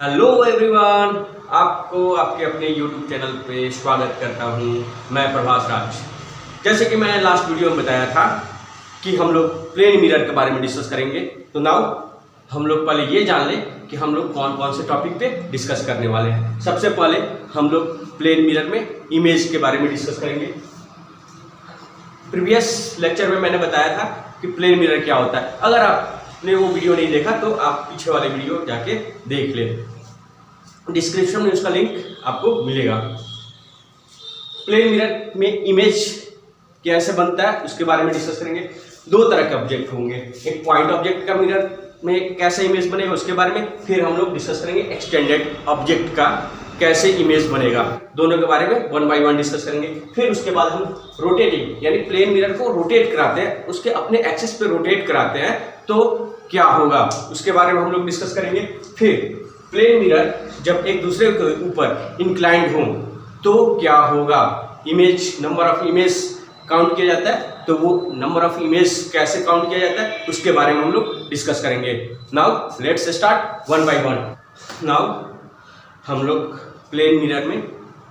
Hello everyone, आपको आपके अपने यूट्यूब चैनल पे स्वागत करता हूँ। मैं प्रभास राज। जैसे कि मैंने लास्ट वीडियो में बताया था कि हम लोग प्लेन मिरर के बारे में डिस्कस करेंगे, तो नाउ हम लोग पहले ये जान लें कि हम लोग कौन कौन से टॉपिक पे डिस्कस करने वाले हैं। सबसे पहले हम लोग प्लेन मिरर में इमेज के बारे में डिस्कस करेंगे। प्रीवियस लेक्चर में मैंने बताया था कि प्लेन मिरर क्या होता है। अगर आपने वो वीडियो नहीं देखा तो आप पीछे वाले वीडियो जाके देख लें, डिस्क्रिप्शन में उसका लिंक आपको मिलेगा। प्लेन मिरर में इमेज कैसे बनता है उसके बारे में डिस्कस करेंगे। दो तरह के ऑब्जेक्ट होंगे, एक पॉइंट ऑब्जेक्ट का मिरर में कैसे इमेज बनेगा उसके बारे में, फिर हम लोग डिस्कस करेंगे एक्सटेंडेड ऑब्जेक्ट का कैसे इमेज बनेगा। दोनों के बारे में वन बाय वन डिस्कस करेंगे। फिर उसके बाद हम रोटेटिंग यानी प्लेन मिरर को रोटेट कराते हैं, उसके अपने एक्सिस पे रोटेट कराते हैं तो क्या होगा उसके बारे में हम लोग डिस्कस करेंगे। फिर प्लेन मिरर जब एक दूसरे के ऊपर इंक्लाइंड हो तो क्या होगा, image number of image count किया जाता है, तो वो नंबर ऑफ इमेज कैसे काउंट किया जाता है उसके बारे में हम लोग डिस्कस करेंगे। Now let's start one by one. Now हम लोग प्लेन मिरर में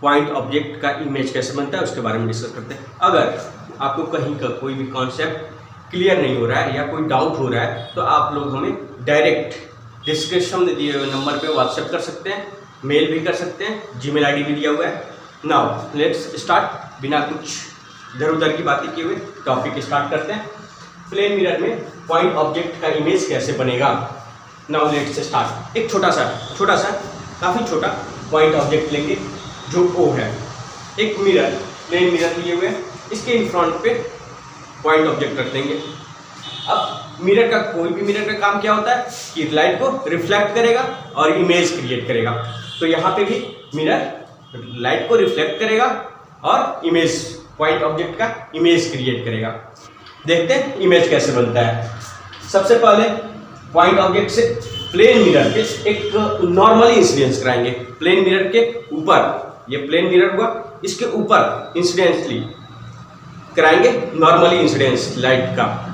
पॉइंट ऑब्जेक्ट का इमेज कैसे बनता है उसके बारे में डिस्कस करते हैं। अगर आपको कहीं का कोई भी कॉन्सेप्ट क्लियर नहीं हो रहा है या कोई डाउट हो रहा है तो आप लोग हमें डायरेक्ट डिस्क्रिप्शन में दिए हुए नंबर पे व्हाट्सएप कर सकते हैं, मेल भी कर सकते हैं, जीमेल आईडी भी दिया हुआ है। Now let's start. बिना कुछ इधर उधर की बातें किए हुए टॉपिक स्टार्ट करते हैं। प्लेन मिरर में पॉइंट ऑब्जेक्ट का इमेज कैसे बनेगा। Now let's start. एक छोटा सा काफ़ी छोटा पॉइंट ऑब्जेक्ट लेंगे जो O है। एक मिरर प्लेन मिरर लिए हुए हैं, इसके इन फ्रंट पे पॉइंट ऑब्जेक्ट रख देंगे। अब मिरर का कोई भी मिरर का काम क्या होता है कि लाइट को रिफ्लेक्ट करेगा और इमेज क्रिएट करेगा। तो यहाँ पे भी मिरर लाइट को रिफ्लेक्ट करेगा और इमेज पॉइंट ऑब्जेक्ट का इमेज क्रिएट करेगा। देखते हैं इमेज कैसे बनता है। सबसे पहले पॉइंट ऑब्जेक्ट से प्लेन मिरर के एक नॉर्मली इंसिडेंस कराएंगे। प्लेन मिरर के ऊपर, ये प्लेन मिरर हुआ, इसके ऊपर इंसिडेंसली कराएंगे नॉर्मली इंसिडेंस लाइट का।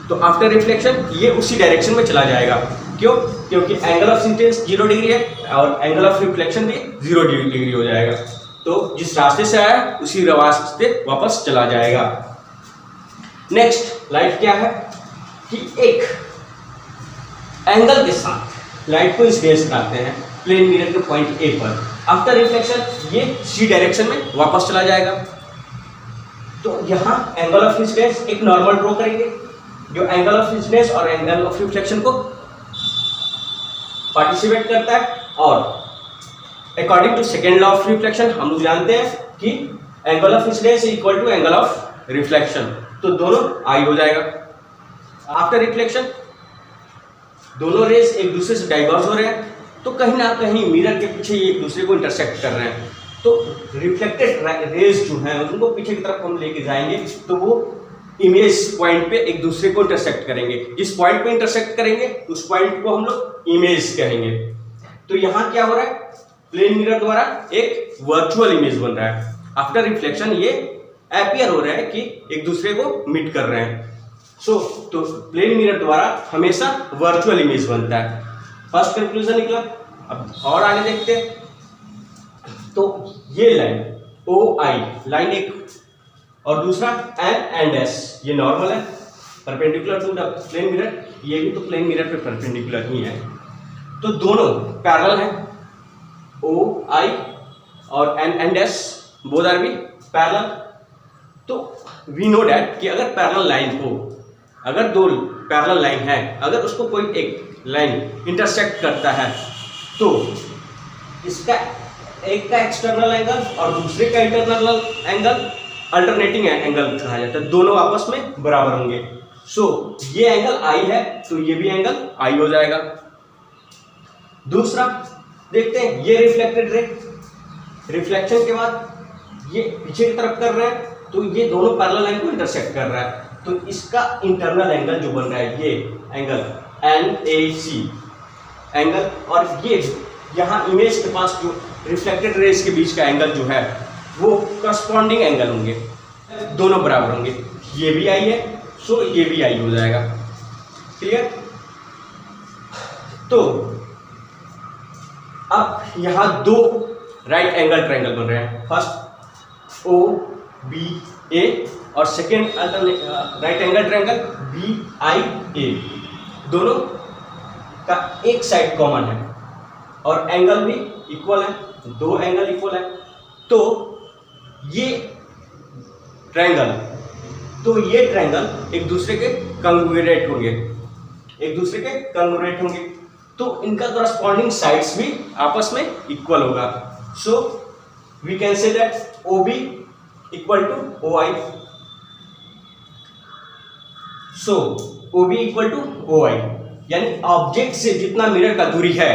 तो आफ्टर रिफ्लेक्शन ये उसी डायरेक्शन में चला जाएगा। क्यों? क्योंकि एंगल ऑफ इंसिडेंस 0 डिग्री है और एंगल ऑफ रिफ्लेक्शन भी 0 डिग्री हो जाएगा। तो जिस रास्ते से आया उसी रास्ते वापस चला जाएगा। नेक्स्ट लाइट क्या है कि एक एंगल के साथ लाइट को इंसिडेंस कराते हैं प्लेन मिरर के पॉइंट ए पर। आफ्टर रिफ्लेक्शन ये सी डायरेक्शन में वापस चला जाएगा। तो यहाँ एंगल ऑफ इंसिडेंस एक नॉर्मल ड्रॉ करेंगे जो एंगल ऑफ इंसिडेंस और एंगल ऑफ रिफ्लेक्शन को पार्टिसिपेट करता है। और according to second law of reflection हम लोग जानते हैं कि angle of incidence equal to angle of reflection, तो दोनों आई हो जाएगा। आफ्टर रिफ्लेक्शन दोनों रेस एक दूसरे से डाइवर्ज हो रहे हैं, तो कहीं ना कहीं मिरर के पीछे ये एक दूसरे को इंटरसेक्ट कर रहे हैं। तो रिफ्लेक्टेड रेस जो हैं उनको पीछे की तरफ हम लेके जाएंगे तो वो इमेज पॉइंट पे एक दूसरे को इंटरसेक्ट करेंगे। जिस पॉइंट पे इंटरसेक्ट करेंगे उस पॉइंट को हम लोग इमेज कहेंगे। तो यहाँ क्या हो रहा है, प्लेन मिरर द्वारा एक वर्चुअल इमेज बन रहा है। आफ्टर रिफ्लेक्शन ये अपीयर हो रहा है कि एक दूसरे को मीट कर रहे हैं। तो प्लेन मिरर द्वारा हमेशा वर्चुअल इमेज बनता है। फर्स्ट कंक्लूजन निकला। अब और आगे देखते हैं। तो ये लाइन OI लाइन एक और दूसरा N and S ये नॉर्मल है, perpendicular to the plane mirror. ये भी तो प्लेन मिरर पे परपेंडिकुलर ही है, तो दोनों पैरेलल हैं। OI और N and S both are be parallel. तो वी नो डैट कि अगर पैरेलल लाइन हो, अगर दो पैरेलल लाइन है, अगर उसको कोई एक लाइन इंटरसेक्ट करता है तो इसका एक का एक्सटर्नल एंगल और दूसरे का इंटरनल एंगल अल्टरनेटिंग एंगल कहा जाता है, दोनों आपस में बराबर होंगे। सो ये एंगल आई है तो ये भी एंगल आई हो जाएगा। दूसरा देखते हैं, ये रिफ्लेक्टेड रे, रिफ्लेक्शन के बाद ये पीछे की तरफ कर रहे हैं तो ये दोनों पैरेलल लाइन को इंटरसेक्ट कर रहा है, तो इसका इंटरनल एंगल जो बन रहा है ये एंगल NAC एंगल, और ये यहाँ इमेज के पास जो रिफ्लेक्टेड रेस के बीच का एंगल जो है वो करस्पॉन्डिंग एंगल होंगे, दोनों बराबर होंगे। ये भी आई है सो ये भी आई हो जाएगा। क्लियर? तो अब यहाँ दो राइट एंगल ट्रायंगल बन रहे हैं, फर्स्ट ओ बी ए और second right angle triangle B I A. दोनों का एक साइड कॉमन है और एंगल भी इक्वल है, दो एंगल इक्वल है। तो ये ट्रायंगल एक दूसरे के कंग्रुएट होंगे, तो इनका कॉरस्पॉन्डिंग साइड्स भी आपस में इक्वल होगा। So we can say that O B equal to O I. So O B equal to O I, यानी ऑब्जेक्ट से जितना मिरर का दूरी है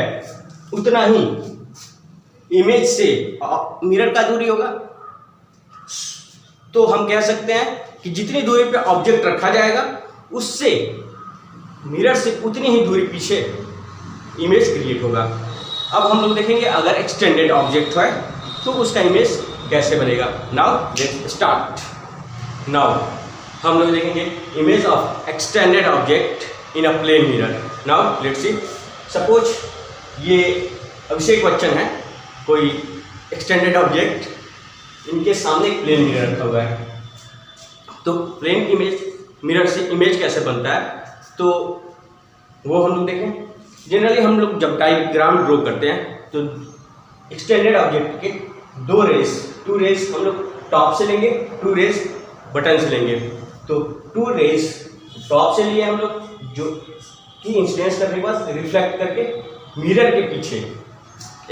उतना ही इमेज से मिरर का दूरी होगा। तो हम कह सकते हैं कि जितनी दूरी पे ऑब्जेक्ट रखा जाएगा उससे मिरर से उतनी ही दूरी पीछे इमेज क्रिएट होगा। अब हम लोग देखेंगे अगर एक्सटेंडेड ऑब्जेक्ट है तो उसका इमेज कैसे बनेगा। Now let's start. नाउ हम लोग देखेंगे image of extended object in a plane mirror. Now let's see, suppose ये अभिषेक बच्चन है, कोई एक्सटेंडेड ऑब्जेक्ट, इनके सामने एक प्लेन मिरर रखा हुआ है। तो प्लेन इमेज मिरर से इमेज कैसे बनता है तो वो हम लोग देखें। जनरली हम लोग जब डायग्राम ड्रॉ करते हैं तो एक्सटेंडेड ऑब्जेक्ट के टू रेज हम लोग टॉप से लेंगे, टू रेज बटन से लेंगे। तो टू रेज टॉप से लिए हम लोग, जो कि इंसिडेंस करने के बाद रिफ्लेक्ट करके मिरर के पीछे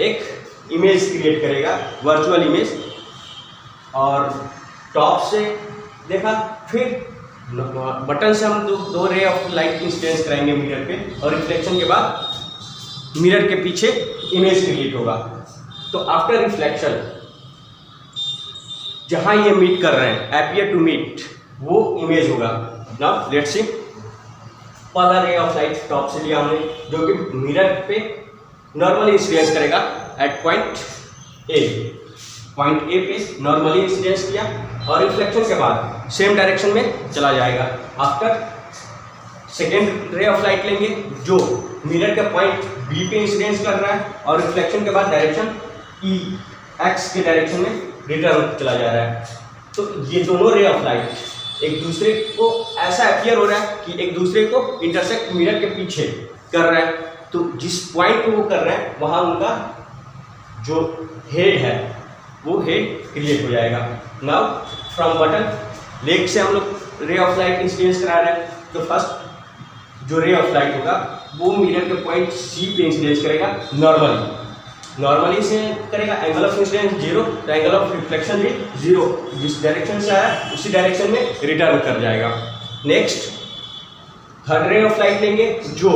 एक इमेज क्रिएट करेगा, वर्चुअल इमेज। और टॉप से देखा, फिर बटन से हम दो रे ऑफ लाइट इंसिडेंस कराएंगे मिरर पे, और रिफ्लेक्शन के बाद मिरर के पीछे इमेज क्रिएट होगा। तो आफ्टर रिफ्लेक्शन जहां ये मीट कर रहे हैं, अपीयर टू मीट, वो इमेज होगा। नाउ लेट्स सी, पहला रे ऑफ लाइट टॉप से लिया हमने, जो कि मिरर पे नॉर्मली इंसिडेंस करेगा एट पॉइंट ए पे नॉर्मली इंसिडेंस किया, और रिफ्लेक्शन के बाद सेम डायरेक्शन में चला जाएगा। After second ray of light लेंगे जो मिरर के पॉइंट बी पे इंसिडेंस कर रहा है, और रिफ्लेक्शन के बाद डायरेक्शन ई एक्स के डायरेक्शन में रिटर्न चला जा रहा है। तो ये दोनों रे ऑफ लाइट एक दूसरे को ऐसा अपीयर हो रहा है कि एक दूसरे को इंटरसेक्ट मिरर के पीछे कर रहा है। तो जिस पॉइंट पे वो कर रहे हैं वहाँ उनका जो हेड है वो हेड क्रिएट हो जाएगा। नाउ फ्रॉम बटन लेग से हम लोग रे ऑफ लाइट इंसिडेंस करा रहे हैं। तो फर्स्ट जो रे ऑफ लाइट होगा वो मिरर के पॉइंट सी पे इंसिडेंस करेगा नॉर्मली से करेगा। एंगल ऑफ इंसिडेंस 0, तो एंगल ऑफ रिफ्लेक्शन भी 0, जिस डायरेक्शन से आया उसी डायरेक्शन में रिटर्न कर जाएगा। Next third ray of light लेंगे जो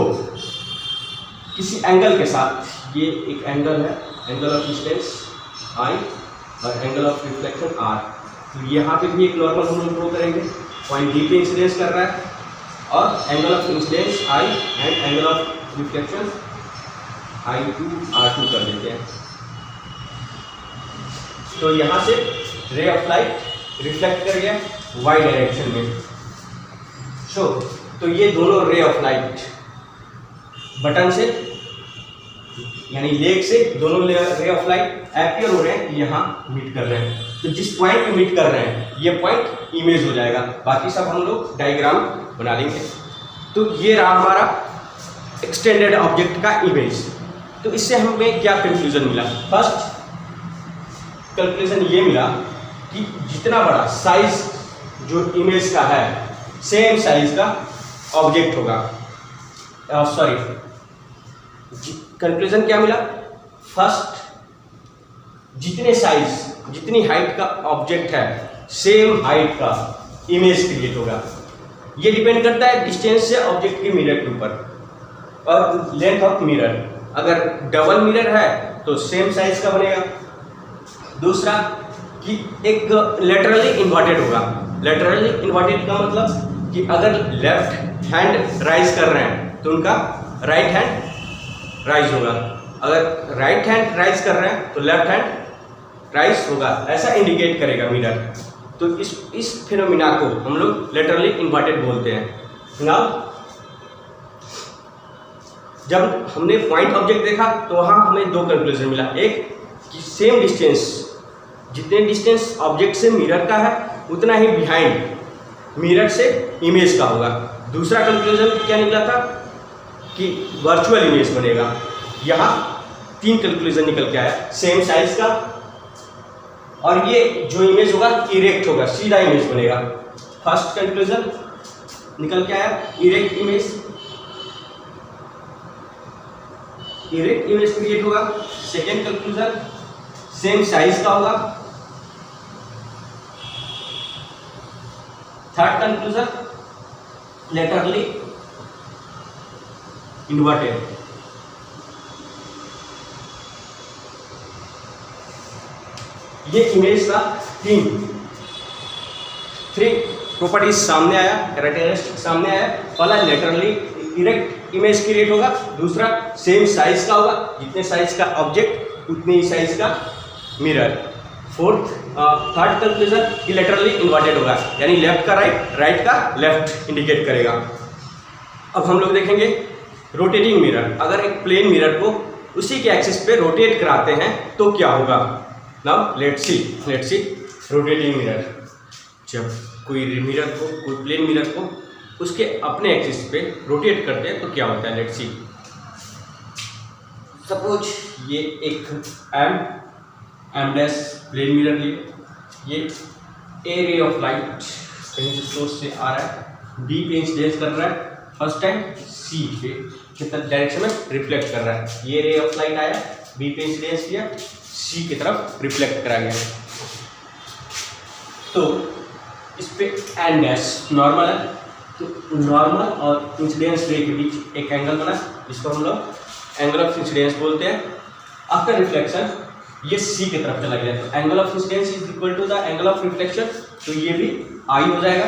किसी एंगल के साथ, ये एक एंगल है, एंगल ऑफ इंसिडेंस I और एंगल ऑफ रिफ्लेक्शन R। तो यहाँ पे भी एक नॉर्मल हम लोग ड्रॉ करेंगे, पॉइंट D पे इंसिडेंस कर रहा है, और angle of incidence I and angle of reflection I2 R2 कर देते हैं। तो यहाँ से रे ऑफ लाइट रिफ्लेक्ट कर गया Y डायरेक्शन में। तो ये दोनों रे ऑफ लाइट बटन से यानी लेग से दोनों रे ऑफ लाइट अपीयर हो रहे हैं, यहाँ मीट कर रहे हैं। तो जिस पॉइंट पे मीट कर रहे हैं ये पॉइंट इमेज हो जाएगा। बाकी सब हम लोग डायग्राम बना लेंगे। तो ये रहा हमारा एक्सटेंडेड ऑब्जेक्ट का इमेज। तो इससे हमें क्या कंक्लूजन मिला? फर्स्ट कंक्लूजन ये मिला कि जितना बड़ा साइज जो इमेज का है सेम साइज का ऑब्जेक्ट होगा। कंक्लूजन क्या मिला? फर्स्ट जितनी हाइट का ऑब्जेक्ट है सेम हाइट का इमेज क्रिएट होगा। ये डिपेंड करता है डिस्टेंस से ऑब्जेक्ट के मिरर के ऊपर और लेंथ ऑफ मिरर। अगर डबल मिरर है तो सेम साइज का बनेगा। दूसरा कि एक लेटरली इन्वर्टेड होगा। लेटरली इन्वर्टेड का मतलब कि अगर लेफ्ट हैंड राइज कर रहे हैं तो उनका राइट हैंड राइज होगा, अगर राइट हैंड राइज कर रहे हैं तो लेफ्ट हैंड राइज होगा, ऐसा इंडिकेट करेगा मिरर। तो इस फिनोमिना को हम लोग लेटरली इन्वर्टेड बोलते हैं। नाउ जब हमने पॉइंट ऑब्जेक्ट देखा तो वहाँ हमें दो कंक्लूजन मिला। एक कि सेम डिस्टेंस, जितने डिस्टेंस ऑब्जेक्ट से मिरर का है उतना ही बिहाइंड मिरर से इमेज का होगा। दूसरा कंक्लूजन क्या निकला था कि वर्चुअल इमेज बनेगा। यहाँ 3 कंक्लूजन निकल के आया, सेम साइज का, और ये जो इमेज होगा इरेक्ट होगा, सीधा इमेज बनेगा। फर्स्ट कंक्लूजन निकल के आया इरेक्ट इमेज क्रिएट होगा। सेकेंड कंक्लूजन सेम साइज का होगा। Third conclusion laterally inverted. ये इमेज का 3 प्रॉपर्टीज सामने आया, कैरेक्टरिस्टिक सामने आया। पहला लेटरली इरेक्ट इमेज क्रिएट होगा, दूसरा सेम साइज का होगा, जितने साइज का ऑब्जेक्ट उतने ही साइज का मिरर। थर्ड कंक्लूजन कि लेटरली इन्वर्टेड होगा, यानी लेफ्ट का राइट का लेफ्ट इंडिकेट करेगा। अब हम लोग देखेंगे रोटेटिंग मिरर। अगर एक प्लेन मिरर को उसी के एक्सिस पे रोटेट कराते हैं तो क्या होगा। Now let's C rotating mirror. जब कोई प्लेन मिरर को उसके अपने एक्सिस पे रोटेट करते हैं तो क्या होता है, लेट्स सी। सपोज ये एक एम डैश प्लेन मिरर लिए, ये ए रे ऑफ लाइट कहीं से सोर्स से आ रहा है, बी पे इंसिडेंस कर रहा है, फर्स्ट टाइम सी पे कितना डायरेक्शन में रिफ्लेक्ट कर रहा है। ये रे ऑफ लाइट आया, बी पे इंसिडेंस किया, सी की तरफ रिफ्लेक्ट करा गया। तो इस पे एन डैश नॉर्मल है, तो नॉर्मल और इंसिडेंस रे के बीच एक एंगल बना, जिसको हम लोग एंगल ऑफ इंसिडेंस बोलते हैं। आफ्टर रिफ्लेक्शन ये सी की तरफ चला गया, तो angle of incidence is equal to the angle of reflection, तो ये भी आई हो जाएगा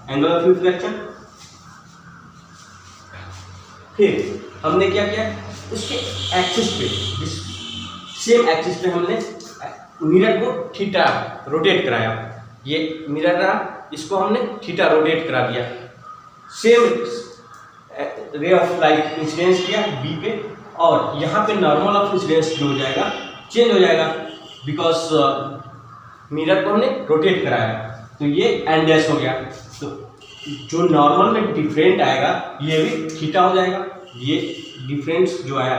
एंगल ऑफ रिफ्लेक्शन। फिर हमने क्या किया, उसके एक्सिस पे, सेम एक्सिस पे हमने मिरर को थीटा रोटेट कराया। ये मिरर रहा, इसको हमने थीटा रोटेट करा दिया। Same ray of light incidence किया बी पे, और यहाँ पे नॉर्मल ऑफ इंसिडेंस जो हो जाएगा चेंज हो जाएगा, बिकॉज मिरर को हमने रोटेट कराया, तो ये एन डैश हो गया। तो जो नॉर्मल में डिफरेंट आएगा ये भी थीटा हो जाएगा। ये डिफरेंस जो आया,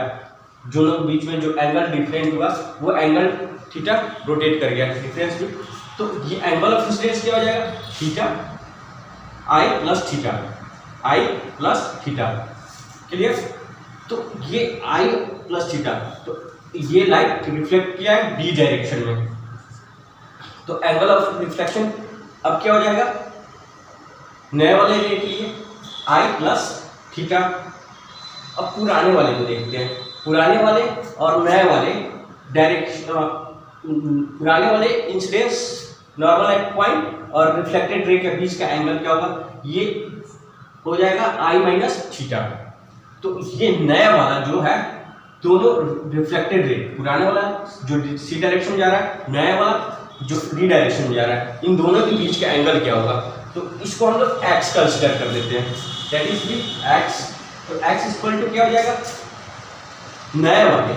जो लोग बीच में जो एंगल डिफरेंट हुआ वो एंगल थीटा रोटेट कर गया डिफरेंस भी, तो ये एंगल ऑफ इंसिडेंस क्या हो जाएगा, थीटा आई प्लस थीटा। क्लियर। तो ये आई प्लस थीटा, तो ये लाइट रिफ्लेक्ट किया है डी डायरेक्शन में, तो एंगल ऑफ रिफ्लेक्शन अब क्या हो जाएगा, नए वाले रे के लिए आई प्लस थीटा। अब पुराने वाले को देखते हैं, पुराने वाले और नए वाले डायरेक्शन, पुराने वाले इंसिडेंस नॉर्मल एट पॉइंट और रिफ्लेक्टेड रे के बीच का एंगल क्या होगा, ये हो जाएगा आई माइनस थीटा। तो ये नया वाला जो है, दोनों रिफ्लेक्टेड रे, पुराने वाला जो सी डायरेक्शन में जा रहा है, नया वाला जो डी डायरेक्शन में जा रहा है, इन दोनों के बीच का एंगल क्या होगा, तो इसको हम लोग एक्स कंसिडर कर देते हैं, दैट इज भी एक्स। तो एक्स इक्वल टू क्या हो जाएगा, नए वाले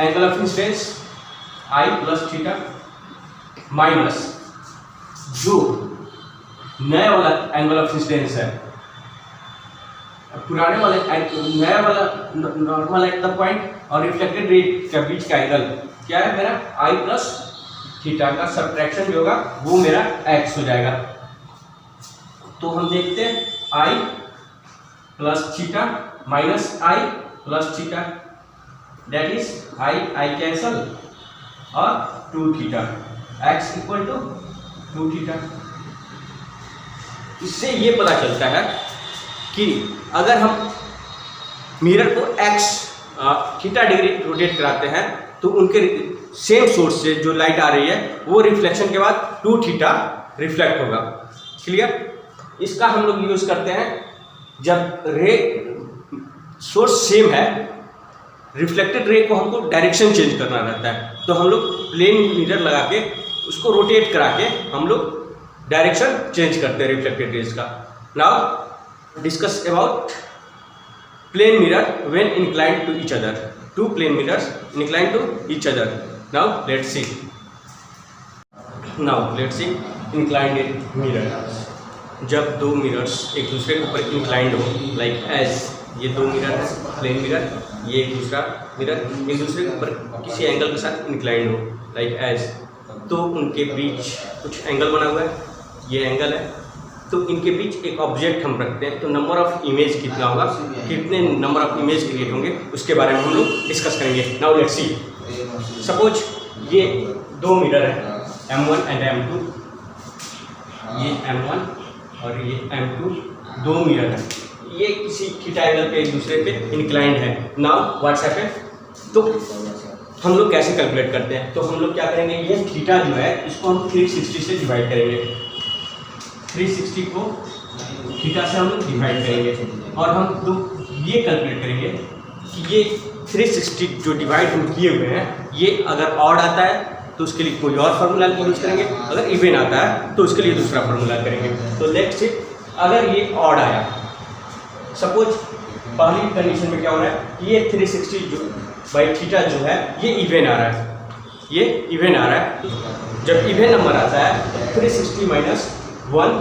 angle of incidence I plus theta minus जो नया वाला एंगल ऑफ इंसिडेंस है, पुराने वाले नया वाला नॉर्मल एट द पॉइंट और रिफ्लेक्टेड रे के बीच का एंगल क्या है मेरा, आई प्लस थीटा का सब्ट्रैक्शन जो होगा वो मेरा एक्स हो जाएगा। तो हम देखते हैं I plus theta minus I plus theta, that is I cancel और 2 theta, X equal to 2 theta. इससे ये पता चलता है कि अगर हम मिरर को एक्स थीटा डिग्री रोटेट कराते हैं तो उनके सेम सोर्स से जो लाइट आ रही है वो रिफ्लेक्शन के बाद 2 थीटा रिफ्लेक्ट होगा। क्लियर। इसका हम लोग यूज़ करते हैं जब रे सोर्स सेम है, रिफ्लेक्टेड रे को हमको डायरेक्शन चेंज करना रहता है, तो हम लोग प्लेन मिरर लगा के उसको रोटेट करा के हम लोग डायरेक्शन चेंज करते हैं रिफ्लेक्टेड रेज का। Now discuss about plane mirror when inclined to each other. Two plane mirrors inclined to each other. Now let's see inclined mirror. जब दो मिरर्स एक दूसरे के ऊपर इंक्लाइंड हो, लाइक एज ये दो मिरर है प्लेन मिरर, ये एक दूसरा मिरर एक दूसरे के ऊपर किसी एंगल के साथ इंक्लाइंड हो, लाइक एज, तो उनके बीच कुछ एंगल बना हुआ है, ये एंगल है, तो इनके बीच एक ऑब्जेक्ट हम रखते हैं, तो नंबर ऑफ इमेज कितना होगा, कितने नंबर ऑफ इमेज क्रिएट होंगे, उसके बारे में हम लोग डिस्कस करेंगे. Now let's see. सपोज ये दो मिरर है M1 एंड M2, ये M1 और ये M2 दो मिरर है, ये किसी थीटा एंगल पे एक दूसरे पे इंक्लाइंड है. नाउ व्हाट्स हैपेंड, तो हम लोग कैसे कैलकुलेट करते हैं, तो हम लोग क्या करेंगे, ये थीटा जो है इसको हम 360 से डिवाइड करेंगे, 360 को थीटा से हम लोग डिवाइड करेंगे, और हम तो ये कैलकुलेट करेंगे कि ये 360 जो डिवाइड हम किए हुए हैं, ये अगर ऑड आता है तो उसके लिए कोई और फार्मूला यूज करेंगे, अगर इवन आता है तो उसके लिए दूसरा फार्मूला करेंगे. तो लेट्स से अगर ये ऑड आया, सपोज पहली कंडीशन में क्या हो रहा है कि ये 360 जो बाई थीटा जो है ये इवन आ रहा है, ये इवन आ रहा है. जब इवन नंबर आता है तो 360 माइनस 1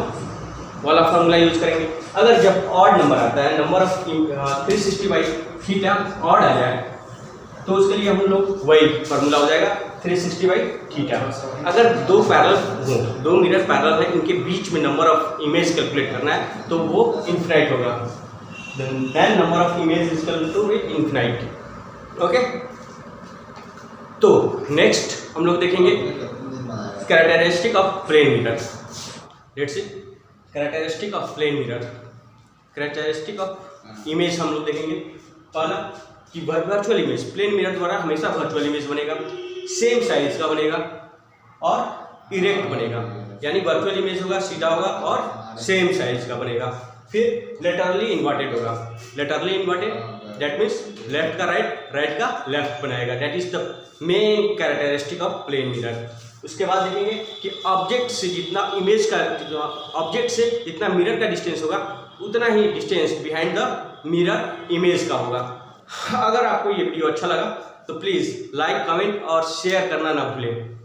वाला फार्मूला यूज करेंगे. अगर जब ऑड नंबर आता है, number of 360 by theta odd आ जाए, तो उसके लिए हम लोग वही फार्मूला हो जाएगा 360 बाई थीटा. अगर दो पैरेलल हो, दो मिरर पैरेलल है, इनके बीच में नंबर ऑफ इमेज कैलकुलेट करना है, तो वो इन्फिनाइट होगा. Then number of image is equal to infinite. Okay, तो नेक्स्ट हम लोग देखेंगे characteristic of plane mirror. Let's see characteristic of plane mirror. Characteristic of image हम लोग देखेंगे. पहला कि वर्चुअल इमेज, प्लेन मिरर द्वारा हमेशा वर्चुअल इमेज बनेगा, सेम साइज का बनेगा और इरेक्ट बनेगा, यानी वर्चुअल इमेज होगा, सीधा होगा और सेम साइज का बनेगा. फिर लेटरली इन्वर्टेड होगा. Laterally inverted that means left का राइट, राइट का लेफ्ट बनाएगा. That is the main characteristic of plane mirror. उसके बाद देखेंगे कि ऑब्जेक्ट से जितना इमेज का, ऑब्जेक्ट से जितना मिरर का डिस्टेंस होगा, उतना ही distance behind the mirror image का होगा. अगर आपको ये वीडियो अच्छा लगा तो प्लीज़ लाइक, कमेंट और शेयर करना ना भूलें.